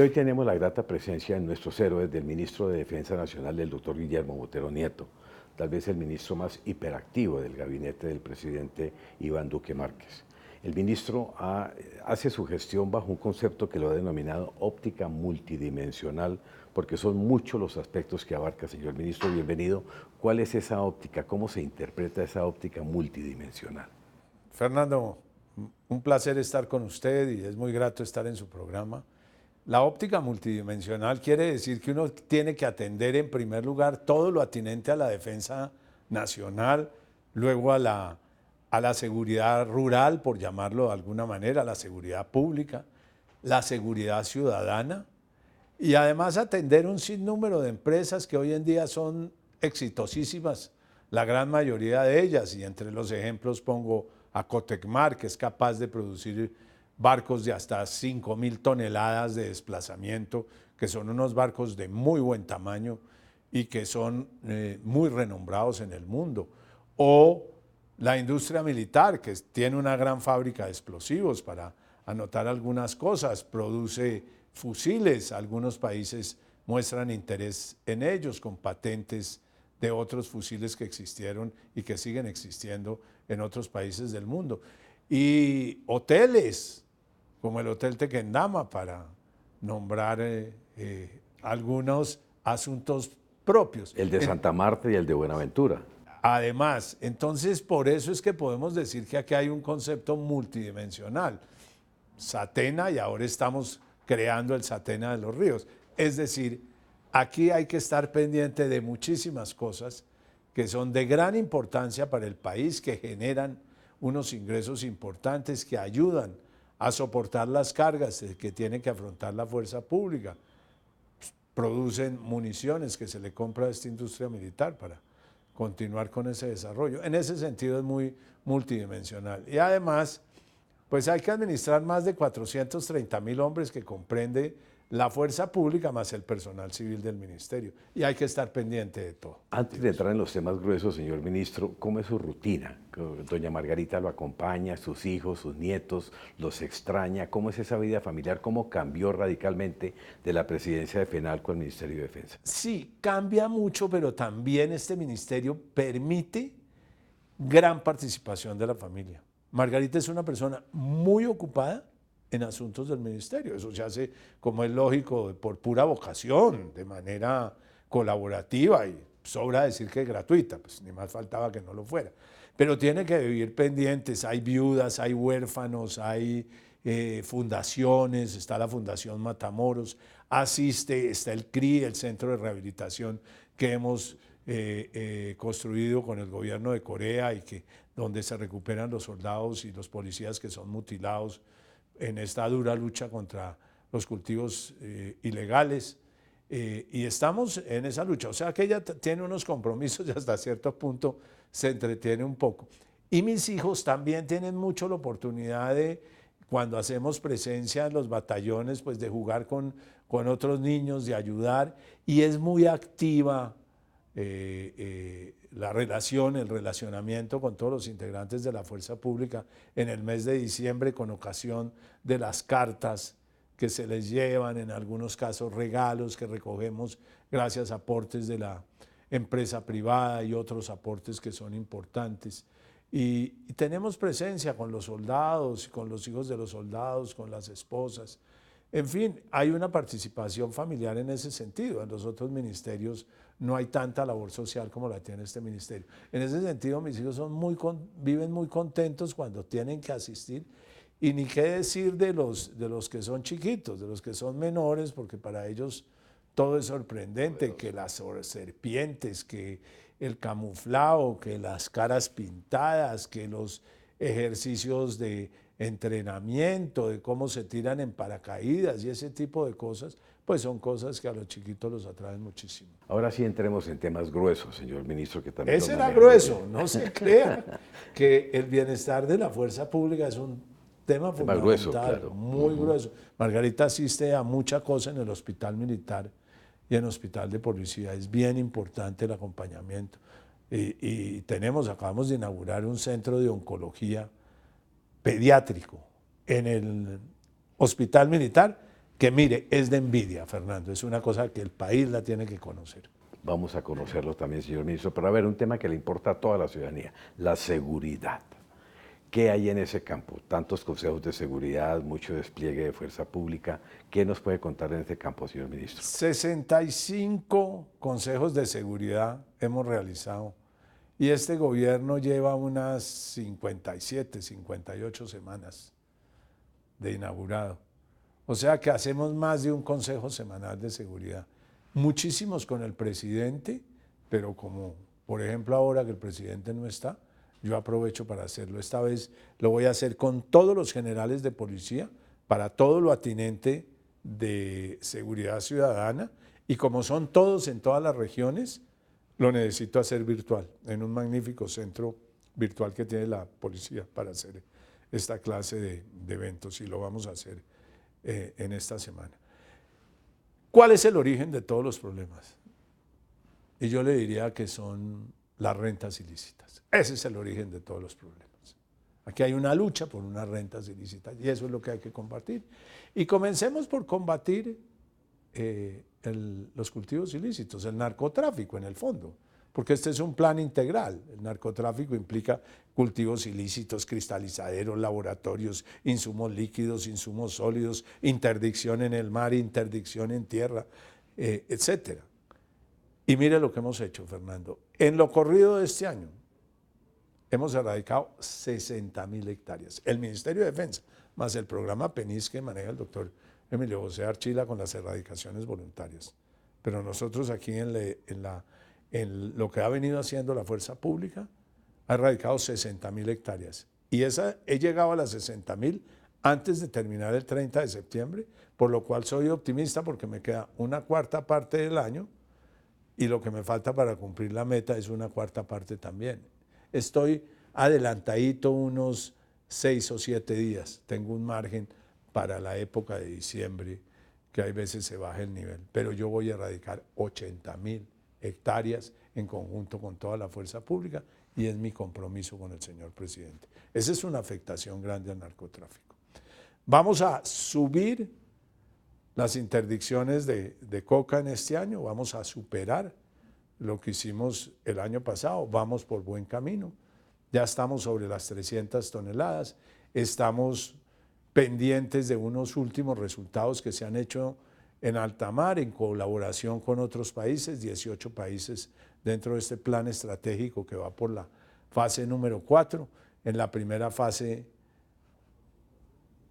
hoy tenemos la grata presencia en nuestros héroes del ministro de Defensa Nacional, del doctor Guillermo Botero Nieto, tal vez el ministro más hiperactivo del gabinete del presidente Iván Duque Márquez. El ministro hace su gestión bajo un concepto que lo ha denominado óptica multidimensional, porque son muchos los aspectos que abarca. Señor ministro, bienvenido. ¿Cuál es esa óptica? ¿Cómo se interpreta esa óptica multidimensional? Fernando, un placer estar con usted y es muy grato estar en su programa. La óptica multidimensional quiere decir que uno tiene que atender en primer lugar todo lo atinente a la defensa nacional, luego a la seguridad rural, por llamarlo de alguna manera, la seguridad pública, la seguridad ciudadana y además atender un sinnúmero de empresas que hoy en día son exitosísimas, la gran mayoría de ellas, y entre los ejemplos pongo a Cotecmar, que es capaz de producir barcos de hasta 5.000 toneladas de desplazamiento, que son unos barcos de muy buen tamaño y que son muy renombrados en el mundo. O la industria militar, que tiene una gran fábrica de explosivos, para anotar algunas cosas, produce fusiles, algunos países muestran interés en ellos con patentes de otros fusiles que existieron y que siguen existiendo en otros países del mundo. Y hoteles, como el Hotel Tequendama, para nombrar algunos asuntos propios. El de Santa Marta y el de Buenaventura. Además, entonces por eso es que podemos decir que aquí hay un concepto multidimensional. Satena, y ahora estamos creando el Satena de los Ríos. Es decir, aquí hay que estar pendiente de muchísimas cosas que son de gran importancia para el país, que generan unos ingresos importantes, que ayudan a soportar las cargas que tiene que afrontar la fuerza pública. Producen municiones que se le compra a esta industria militar para continuar con ese desarrollo. En ese sentido es muy multidimensional. Y además, pues hay que administrar más de 430.000 hombres, que comprende la fuerza pública más el personal civil del ministerio. Y hay que estar pendiente de todo. Antes de entrar en los temas gruesos, señor ministro, ¿cómo es su rutina? Doña Margarita lo acompaña, sus hijos, sus nietos, los extraña. ¿Cómo es esa vida familiar? ¿Cómo cambió radicalmente de la presidencia de FENALCO al Ministerio de Defensa? Sí, cambia mucho, pero también este ministerio permite gran participación de la familia. Margarita es una persona muy ocupada en asuntos del ministerio. Eso se hace, como es lógico, por pura vocación, de manera colaborativa, y sobra decir que es gratuita, pues ni más faltaba que no lo fuera. Pero tiene que vivir pendientes, hay viudas, hay huérfanos, hay fundaciones, está la Fundación Matamoros, asiste, está el CRI, el Centro de Rehabilitación que hemos construido con el gobierno de Corea, y donde se recuperan los soldados y los policías que son mutilados en esta dura lucha contra los cultivos ilegales, y estamos en esa lucha. O sea que ella tiene unos compromisos y hasta cierto punto se entretiene un poco. Y mis hijos también tienen mucho la oportunidad de, cuando hacemos presencia en los batallones, pues de jugar con otros niños, de ayudar, y es muy activa la relación, el relacionamiento con todos los integrantes de la fuerza pública en el mes de diciembre, con ocasión de las cartas que se les llevan, en algunos casos regalos que recogemos gracias a aportes de la empresa privada y otros aportes que son importantes. Y tenemos presencia con los soldados, con los hijos de los soldados, con las esposas. En fin, hay una participación familiar en ese sentido. En los otros ministerios no hay tanta labor social como la tiene este ministerio. En ese sentido, mis hijos viven muy contentos cuando tienen que asistir. Y ni qué decir de los que son chiquitos, de los que son menores, porque para ellos todo es sorprendente, que las serpientes, que el camuflado, que las caras pintadas, que los ejercicios de entrenamiento, de cómo se tiran en paracaídas y ese tipo de cosas, pues son cosas que a los chiquitos los atraen muchísimo. Ahora sí entremos en temas gruesos, señor ministro, que también... Ese era grueso, no se crea que el bienestar de la fuerza pública es un tema fundamental, grueso, claro. Muy grueso. Margarita asiste a mucha cosa en el hospital militar y en el hospital de policía. Es bien importante el acompañamiento. Y acabamos de inaugurar un centro de oncología pediátrico en el hospital militar, que mire, es de envidia, Fernando, es una cosa que el país la tiene que conocer. Vamos a conocerlo también, señor ministro, pero a ver, un tema que le importa a toda la ciudadanía, la seguridad. ¿Qué hay en ese campo? Tantos consejos de seguridad, mucho despliegue de fuerza pública. ¿Qué nos puede contar en ese campo, señor ministro? 65 consejos de seguridad hemos realizado y este gobierno lleva unas 57, 58 semanas de inaugurado. O sea que hacemos más de un consejo semanal de seguridad. Muchísimos con el presidente, pero como por ejemplo ahora que el presidente no está, yo aprovecho para hacerlo. Esta vez lo voy a hacer con todos los generales de policía para todo lo atinente de seguridad ciudadana y como son todos en todas las regiones, lo necesito hacer virtual, en un magnífico centro virtual que tiene la policía para hacer esta clase de eventos y lo vamos a hacer en esta semana. ¿Cuál es el origen de todos los problemas? Y yo le diría que son las rentas ilícitas. Ese es el origen de todos los problemas. Aquí hay una lucha por unas rentas ilícitas y eso es lo que hay que combatir. Y comencemos por combatir los cultivos ilícitos, el narcotráfico en el fondo, porque este es un plan integral. El narcotráfico implica cultivos ilícitos, cristalizaderos, laboratorios, insumos líquidos, insumos sólidos, interdicción en el mar, interdicción en tierra, etcétera. Y mire lo que hemos hecho, Fernando. En lo corrido de este año hemos erradicado 60.000 hectáreas. El Ministerio de Defensa, más el programa PENIS que maneja el doctor Emilio José Archila con las erradicaciones voluntarias. Pero nosotros aquí en lo que ha venido haciendo la fuerza pública, ha erradicado 60.000 hectáreas. Y he llegado a las 60.000 antes de terminar el 30 de septiembre, por lo cual soy optimista porque me queda una cuarta parte del año y lo que me falta para cumplir la meta es una cuarta parte también. Estoy adelantadito unos 6 o 7 días, tengo un margen para la época de diciembre, que hay veces se baja el nivel, pero yo voy a erradicar 80.000 hectáreas en conjunto con toda la fuerza pública y es mi compromiso con el señor presidente. Esa es una afectación grande al narcotráfico. Vamos a subir las interdicciones de coca en este año, vamos a superar lo que hicimos el año pasado, vamos por buen camino, ya estamos sobre las 300 toneladas, estamos pendientes de unos últimos resultados que se han hecho en alta mar en colaboración con otros países, 18 países dentro de este plan estratégico que va por la fase número 4. En la primera fase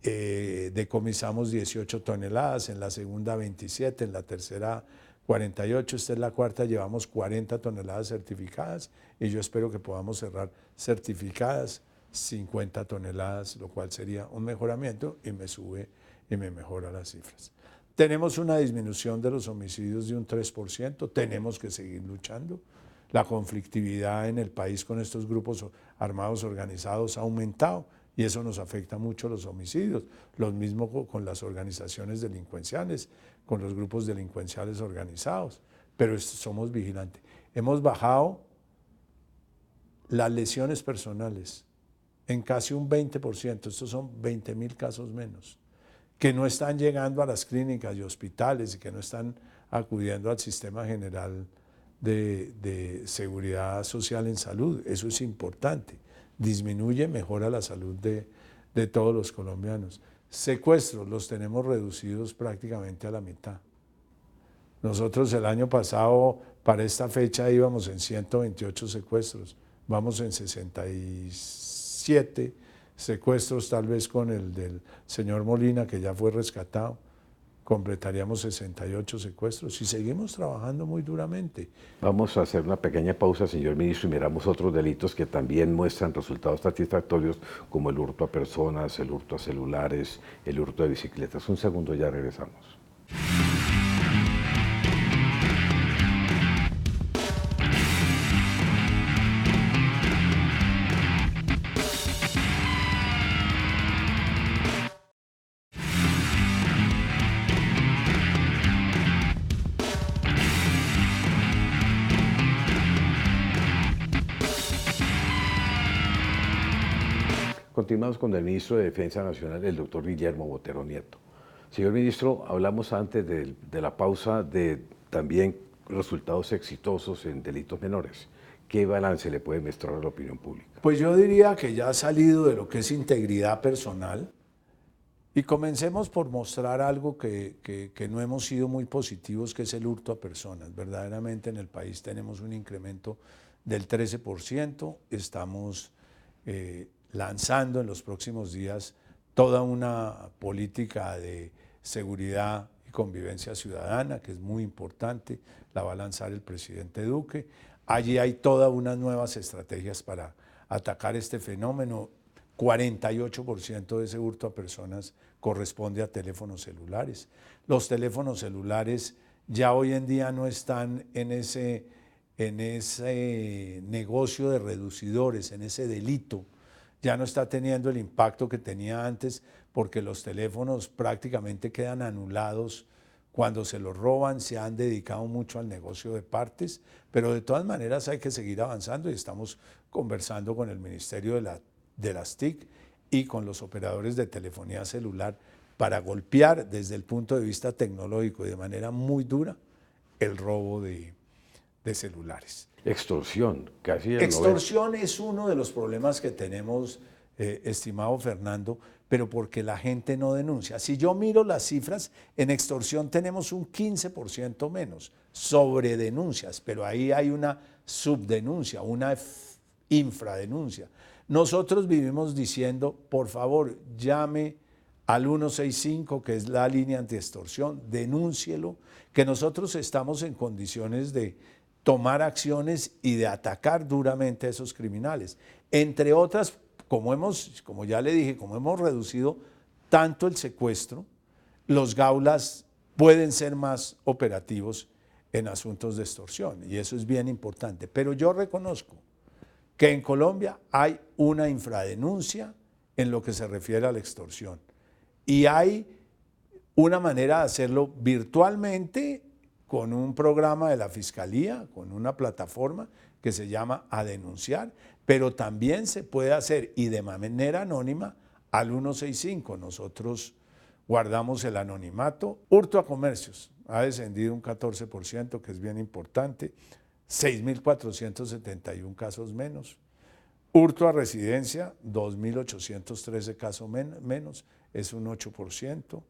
decomisamos 18 toneladas, en la segunda 27, en la tercera 48, esta es la cuarta, llevamos 40 toneladas certificadas y yo espero que podamos cerrar certificadas 50 toneladas, lo cual sería un mejoramiento y me sube y me mejora las cifras. Tenemos una disminución de los homicidios de un 3%, tenemos que seguir luchando. La conflictividad en el país con estos grupos armados organizados ha aumentado y eso nos afecta mucho los homicidios. Lo mismo con las organizaciones delincuenciales, con los grupos delincuenciales organizados, pero somos vigilantes. Hemos bajado las lesiones personales en casi un 20%, estos son 20.000 casos menos, que no están llegando a las clínicas y hospitales y que no están acudiendo al sistema general de seguridad social en salud. Eso es importante, disminuye, mejora la salud de todos los colombianos. Secuestros los tenemos reducidos prácticamente a la mitad. Nosotros el año pasado, para esta fecha, íbamos en 128 secuestros, vamos en 67 secuestros, tal vez con el del señor Molina, que ya fue rescatado, completaríamos 68 secuestros y seguimos trabajando muy duramente. Vamos a hacer una pequeña pausa, señor ministro, y miramos otros delitos que también muestran resultados satisfactorios, como el hurto a personas, el hurto a celulares, el hurto de bicicletas. Un segundo, ya regresamos. Continuamos con el ministro de Defensa Nacional, el doctor Guillermo Botero Nieto. Señor ministro, hablamos antes de la pausa de también resultados exitosos en delitos menores. ¿Qué balance le puede mostrar a la opinión pública? Pues yo diría que ya ha salido de lo que es integridad personal y comencemos por mostrar algo que no hemos sido muy positivos, que es el hurto a personas. Verdaderamente en el país tenemos un incremento del 13%, estamos lanzando en los próximos días toda una política de seguridad y convivencia ciudadana, que es muy importante, la va a lanzar el presidente Duque. Allí hay todas unas nuevas estrategias para atacar este fenómeno. 48% de ese hurto a personas corresponde a teléfonos celulares. Los teléfonos celulares ya hoy en día no están en ese negocio de reducidores, en ese delito. Ya no está teniendo el impacto que tenía antes porque los teléfonos prácticamente quedan anulados cuando se los roban. Se han dedicado mucho al negocio de partes, pero de todas maneras hay que seguir avanzando y estamos conversando con el Ministerio de las TIC y con los operadores de telefonía celular para golpear desde el punto de vista tecnológico y de manera muy dura el robo de celulares. Extorsión, casi el Extorsión es uno de los problemas que tenemos, estimado Fernando, pero porque la gente no denuncia. Si yo miro las cifras, en extorsión tenemos un 15% menos sobre denuncias, pero ahí hay una subdenuncia, una infradenuncia. Nosotros vivimos diciendo, por favor, llame al 165, que es la línea antiextorsión, denúncielo, que nosotros estamos en condiciones de tomar acciones y de atacar duramente a esos criminales. Entre otras, como ya le dije, como hemos reducido tanto el secuestro, los gaulas pueden ser más operativos en asuntos de extorsión y eso es bien importante. Pero yo reconozco que en Colombia hay una infradenuncia en lo que se refiere a la extorsión y hay una manera de hacerlo virtualmente con un programa de la Fiscalía, con una plataforma que se llama A Denunciar, pero también se puede hacer y de manera anónima al 165. Nosotros guardamos el anonimato. Hurto a comercios ha descendido un 14%, que es bien importante, 6.471 casos menos. Hurto a residencia, 2.813 casos menos, es un 8%.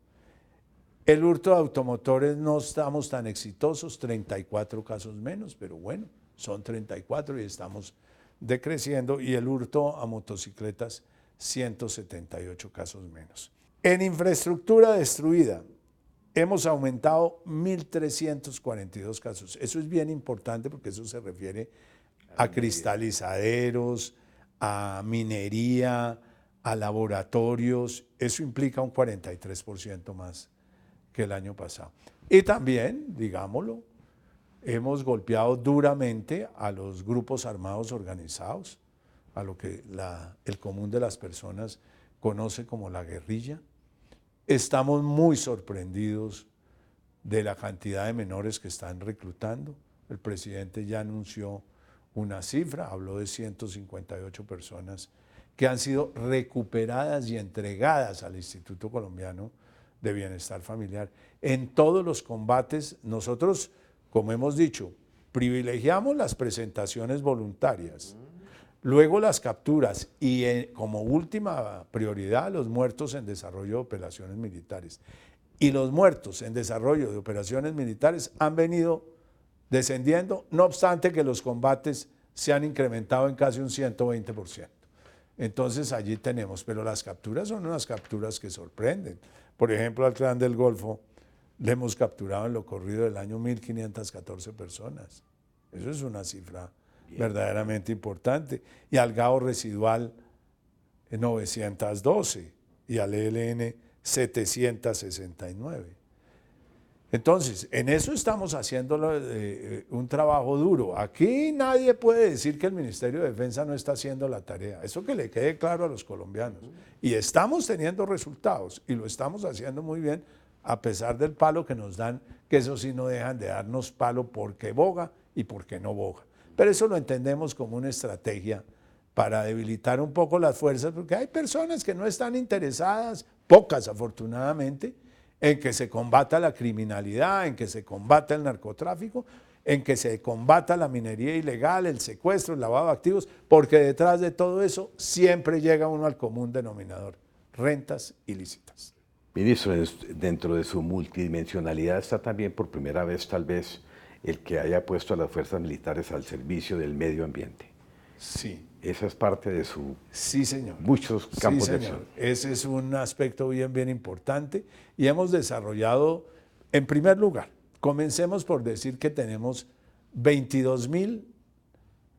El hurto de automotores no estamos tan exitosos, 34 casos menos, pero bueno, son 34 y estamos decreciendo. Y el hurto a motocicletas, 178 casos menos. En infraestructura destruida, hemos aumentado 1.342 casos. Eso es bien importante porque eso se refiere a cristalizaderos, a minería, a laboratorios. Eso implica un 43% más que el año pasado. Y también, digámoslo, hemos golpeado duramente a los grupos armados organizados, a lo que el común de las personas conoce como la guerrilla. Estamos muy sorprendidos de la cantidad de menores que están reclutando. El presidente ya anunció una cifra, habló de 158 personas que han sido recuperadas y entregadas al Instituto Colombiano de Bienestar Familiar. En todos los combates, nosotros, como hemos dicho, privilegiamos las presentaciones voluntarias, luego las capturas y como última prioridad los muertos en desarrollo de operaciones militares. Y los muertos en desarrollo de operaciones militares han venido descendiendo, no obstante que los combates se han incrementado en casi un 120%. Entonces allí tenemos, pero las capturas son unas capturas que sorprenden. Por ejemplo, al Clan del Golfo le hemos capturado en lo corrido del año 1.514 personas. Eso es una cifra verdaderamente importante. Y al GAO residual 912 y al ELN 769. Entonces, en eso estamos haciendo un trabajo duro. Aquí nadie puede decir que el Ministerio de Defensa no está haciendo la tarea. Eso que le quede claro a los colombianos. Y estamos teniendo resultados y lo estamos haciendo muy bien a pesar del palo que nos dan, que eso sí no dejan de darnos palo porque boga y porque no boga. Pero eso lo entendemos como una estrategia para debilitar un poco las fuerzas, porque hay personas que no están interesadas, pocas afortunadamente, en que se combata la criminalidad, en que se combata el narcotráfico, en que se combata la minería ilegal, el secuestro, el lavado de activos, porque detrás de todo eso siempre llega uno al común denominador, rentas ilícitas. Ministro, dentro de su multidimensionalidad está también por primera vez tal vez el que haya puesto a las fuerzas militares al servicio del medio ambiente. Sí. Esa es parte de su Sí, señor. muchos campos Sí, de señor. acción. Ese es un aspecto bien importante y hemos desarrollado, en primer lugar, comencemos por decir que tenemos 22.000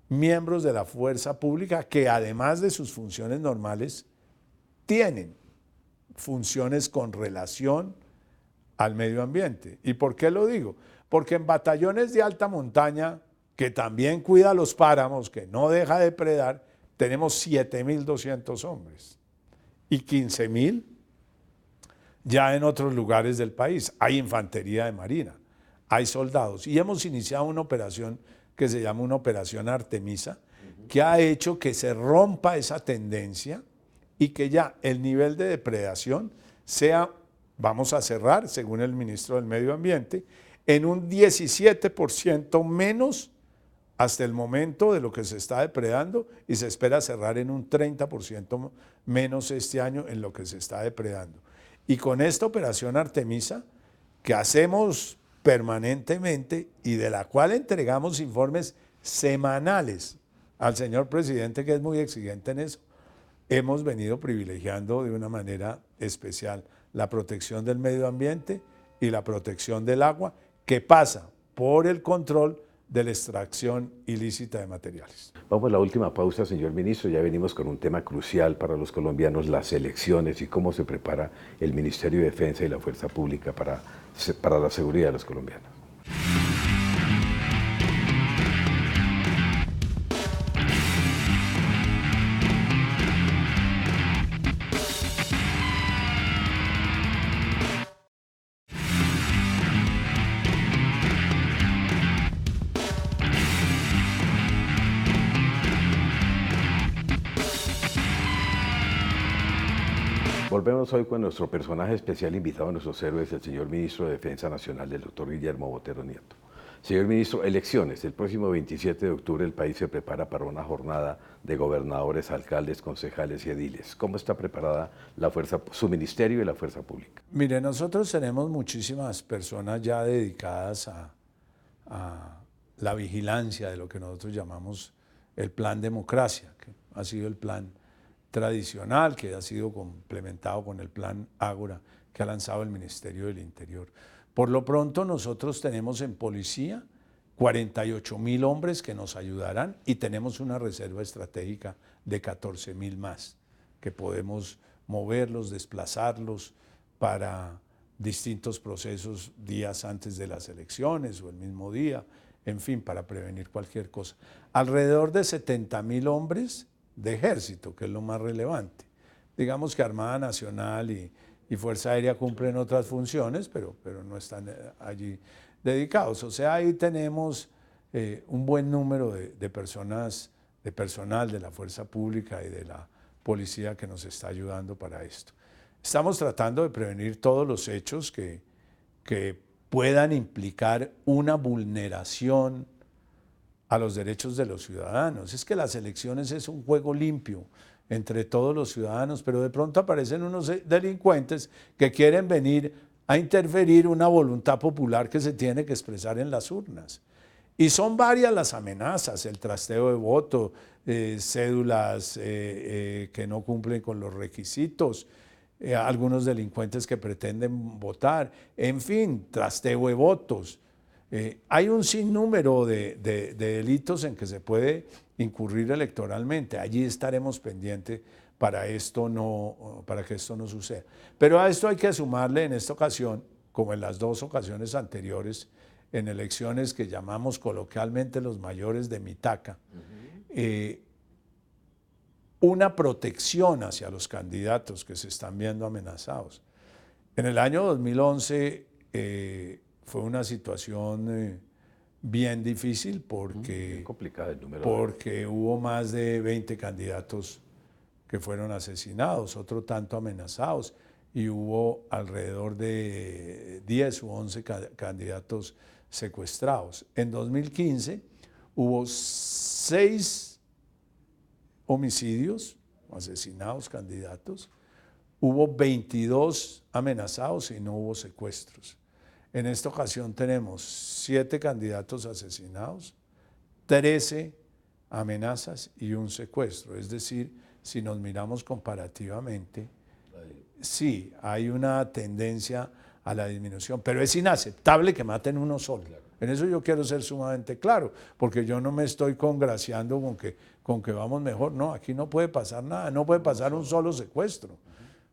miembros de la fuerza pública que además de sus funciones normales tienen funciones con relación al medio ambiente. ¿Y por qué lo digo? Porque en batallones de alta montaña, que también cuida los páramos, que no deja de depredar, tenemos 7.200 hombres y 15.000 ya en otros lugares del país. Hay infantería de marina, hay soldados y hemos iniciado una operación que se llama una operación Artemisa, que ha hecho que se rompa esa tendencia y que ya el nivel de depredación sea, vamos a cerrar, según el ministro del Medio Ambiente, en un 17% menos hasta el momento de lo que se está depredando y se espera cerrar en un 30% menos este año en lo que se está depredando. Y con esta operación Artemisa, que hacemos permanentemente y de la cual entregamos informes semanales al señor presidente, que es muy exigente en eso, hemos venido privilegiando de una manera especial la protección del medio ambiente y la protección del agua, que pasa por el control de la extracción ilícita de materiales. Vamos a la última pausa, señor ministro. Ya venimos con un tema crucial para los colombianos, las elecciones y cómo se prepara el Ministerio de Defensa y la Fuerza Pública para la seguridad de los colombianos. Volvemos hoy con nuestro personaje especial invitado a nuestros héroes, el señor Ministro de Defensa Nacional, el doctor Guillermo Botero Nieto. Señor Ministro, elecciones. El próximo 27 de octubre el país se prepara para una jornada de gobernadores, alcaldes, concejales y ediles. ¿Cómo está preparada su ministerio y la fuerza pública? Mire, nosotros tenemos muchísimas personas ya dedicadas a la vigilancia de lo que nosotros llamamos el plan democracia, que ha sido el plan tradicional, que ha sido complementado con el plan Ágora que ha lanzado el Ministerio del Interior. Por lo pronto nosotros tenemos en policía 48.000 hombres que nos ayudarán y tenemos una reserva estratégica de 14.000 más, que podemos moverlos, desplazarlos para distintos procesos días antes de las elecciones o el mismo día, en fin, para prevenir cualquier cosa. Alrededor de 70.000 hombres de ejército, que es lo más relevante. Digamos que Armada Nacional y Fuerza Aérea cumplen otras funciones, pero no están allí dedicados. O sea, ahí tenemos un buen número de personas, de personal de la Fuerza Pública y de la Policía que nos está ayudando para esto. Estamos tratando de prevenir todos los hechos que puedan implicar una vulneración a los derechos de los ciudadanos. Es que las elecciones es un juego limpio entre todos los ciudadanos, pero de pronto aparecen unos delincuentes que quieren venir a interferir una voluntad popular que se tiene que expresar en las urnas. Y son varias las amenazas, el trasteo de voto, cédulas que no cumplen con los requisitos, algunos delincuentes que pretenden votar, en fin, trasteo de votos. Hay un sinnúmero de delitos en que se puede incurrir electoralmente. Allí estaremos pendientes para que esto no suceda. Pero a esto hay que sumarle en esta ocasión, como en las dos ocasiones anteriores, en elecciones que llamamos coloquialmente los mayores de Mitaca, una protección hacia los candidatos que se están viendo amenazados. En el año 2011 fue una situación bien difícil porque hubo más de 20 candidatos que fueron asesinados, otro tanto amenazados. y hubo alrededor de 10 u 11 candidatos secuestrados. En 2015 hubo 6 homicidios, asesinados candidatos, hubo 22 amenazados y no hubo secuestros. En esta ocasión tenemos 7 candidatos asesinados, 13 amenazas y un secuestro. Es decir, si nos miramos comparativamente, sí, hay una tendencia a la disminución, pero es inaceptable que maten uno solo. En eso yo quiero ser sumamente claro, porque yo no me estoy congraciando con que vamos mejor. No, aquí no puede pasar nada, no puede pasar un solo secuestro.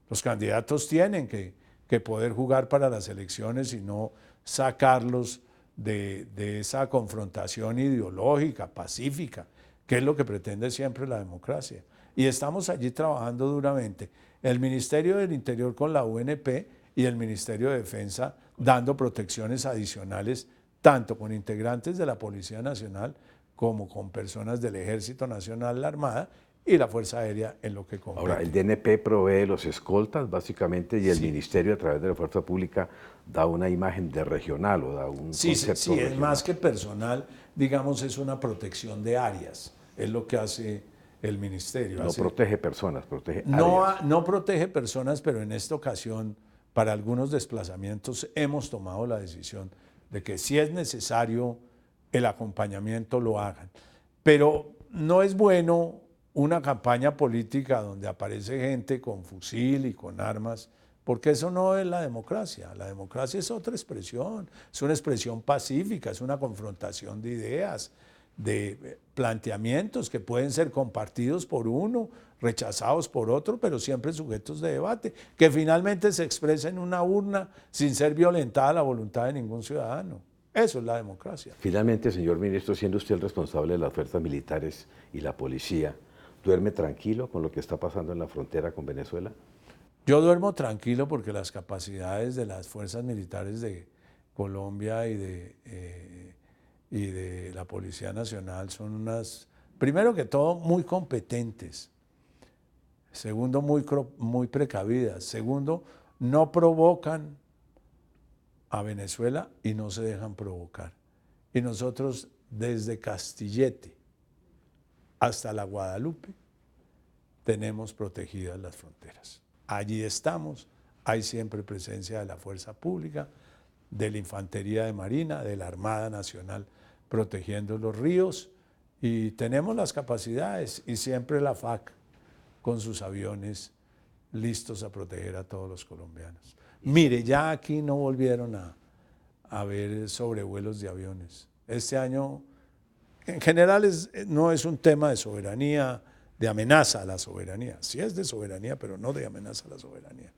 Los candidatos tienen que poder jugar para las elecciones y no sacarlos de esa confrontación ideológica, pacífica, que es lo que pretende siempre la democracia. Y estamos allí trabajando duramente. El Ministerio del Interior con la UNP y el Ministerio de Defensa dando protecciones adicionales, tanto con integrantes de la Policía Nacional como con personas del Ejército Nacional, la Armada y la Fuerza Aérea en lo que compete. Ahora, el DNP provee los escoltas, básicamente, y el Ministerio, a través de la Fuerza Pública, da una imagen de regional o da un concepto Sí, regional. es más que personal, digamos, es una protección de áreas, es lo que hace el Ministerio. No protege personas, protege áreas. No protege personas, pero en esta ocasión, para algunos desplazamientos, hemos tomado la decisión de que si es necesario el acompañamiento lo hagan. Pero no es bueno una campaña política donde aparece gente con fusil y con armas, porque eso no es la democracia. La democracia es otra expresión, es una expresión pacífica, es una confrontación de ideas, de planteamientos que pueden ser compartidos por uno, rechazados por otro, pero siempre sujetos de debate, que finalmente se expresa en una urna sin ser violentada la voluntad de ningún ciudadano. Eso es la democracia. Finalmente, señor ministro, siendo usted el responsable de las fuerzas militares y la policía, ¿duerme tranquilo con lo que está pasando en la frontera con Venezuela? Yo duermo tranquilo porque las capacidades de las fuerzas militares de Colombia y de la Policía Nacional son unas, primero que todo, muy competentes. Segundo, muy precavidas. Segundo, no provocan a Venezuela y no se dejan provocar. Y nosotros, desde Castillete hasta la Guadalupe, tenemos protegidas las fronteras. Allí estamos, hay siempre presencia de la Fuerza Pública, de la Infantería de Marina, de la Armada Nacional protegiendo los ríos y tenemos las capacidades y siempre la FAC con sus aviones listos a proteger a todos los colombianos. Mire, ya aquí no volvieron a haber sobrevuelos de aviones. Este año, en general, no es un tema de soberanía, de amenaza a la soberanía. Sí es de soberanía, pero no de amenaza a la soberanía.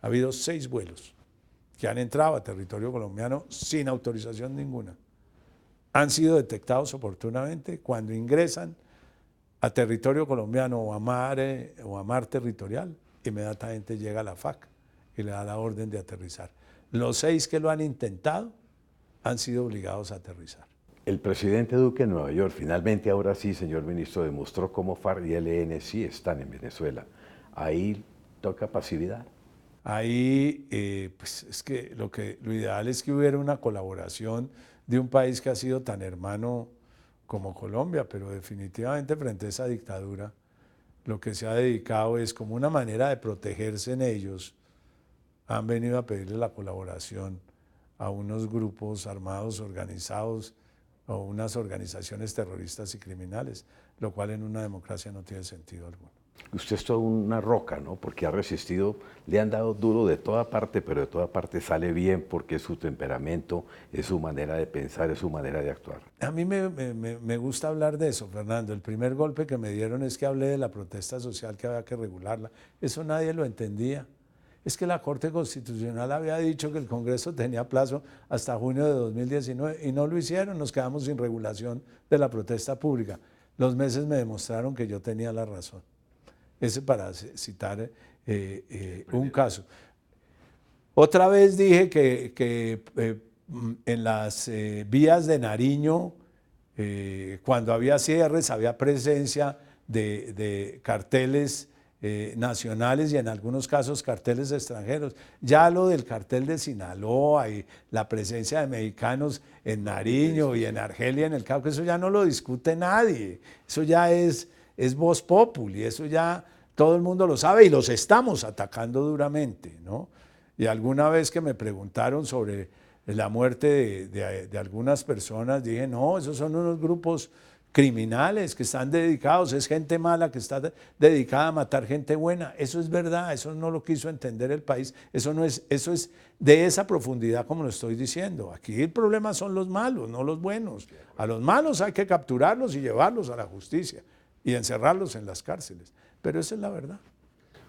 Ha habido 6 vuelos que han entrado a territorio colombiano sin autorización ninguna. Han sido detectados oportunamente cuando ingresan a territorio colombiano o a mar territorial, inmediatamente llega la FAC y le da la orden de aterrizar. Los 6 que lo han intentado han sido obligados a aterrizar. El presidente Duque en Nueva York, finalmente ahora sí, señor ministro, demostró cómo FARC y ELN sí están en Venezuela. Ahí toca pasividad. Ahí, pues es que lo ideal es que hubiera una colaboración de un país que ha sido tan hermano como Colombia, pero definitivamente frente a esa dictadura, lo que se ha dedicado es como una manera de protegerse en ellos, han venido a pedirle la colaboración a unos grupos armados organizados o unas organizaciones terroristas y criminales, lo cual en una democracia no tiene sentido alguno. Usted es toda una roca, ¿no? Porque ha resistido, le han dado duro de toda parte, pero de toda parte sale bien porque es su temperamento, es su manera de pensar, es su manera de actuar. A mí me gusta hablar de eso, Fernando. El primer golpe que me dieron es que hablé de la protesta social que había que regularla. Eso nadie lo entendía. Es que la Corte Constitucional había dicho que el Congreso tenía plazo hasta junio de 2019 y no lo hicieron, nos quedamos sin regulación de la protesta pública. Los meses me demostraron que yo tenía la razón. Ese para citar un caso. Otra vez dije que en las vías de Nariño, cuando había cierres, había presencia de carteles nacionales y en algunos casos carteles extranjeros. Ya lo del cartel de Sinaloa y la presencia de mexicanos en Nariño y en Argelia, en el Cauca, eso ya no lo discute nadie. Eso ya es voz populi, eso ya todo el mundo lo sabe y los estamos atacando duramente, ¿no? Y alguna vez que me preguntaron sobre la muerte de algunas personas, dije, no, esos son unos grupos criminales que están dedicados, es gente mala que está dedicada a matar gente buena. Eso es verdad, eso no lo quiso entender el país, eso es de esa profundidad como lo estoy diciendo. Aquí el problema son los malos, no los buenos. A los malos hay que capturarlos y llevarlos a la justicia y encerrarlos en las cárceles, pero esa es la verdad.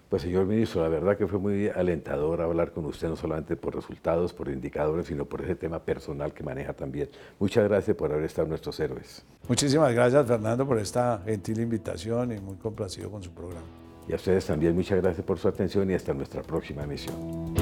Pues señor ministro, la verdad que fue muy alentador hablar con usted, no solamente por resultados, por indicadores, sino por ese tema personal que maneja también. Muchas gracias por haber estado en Nuestros Héroes. Muchísimas gracias, Fernando, por esta gentil invitación y muy complacido con su programa. Y a ustedes también muchas gracias por su atención y hasta nuestra próxima emisión.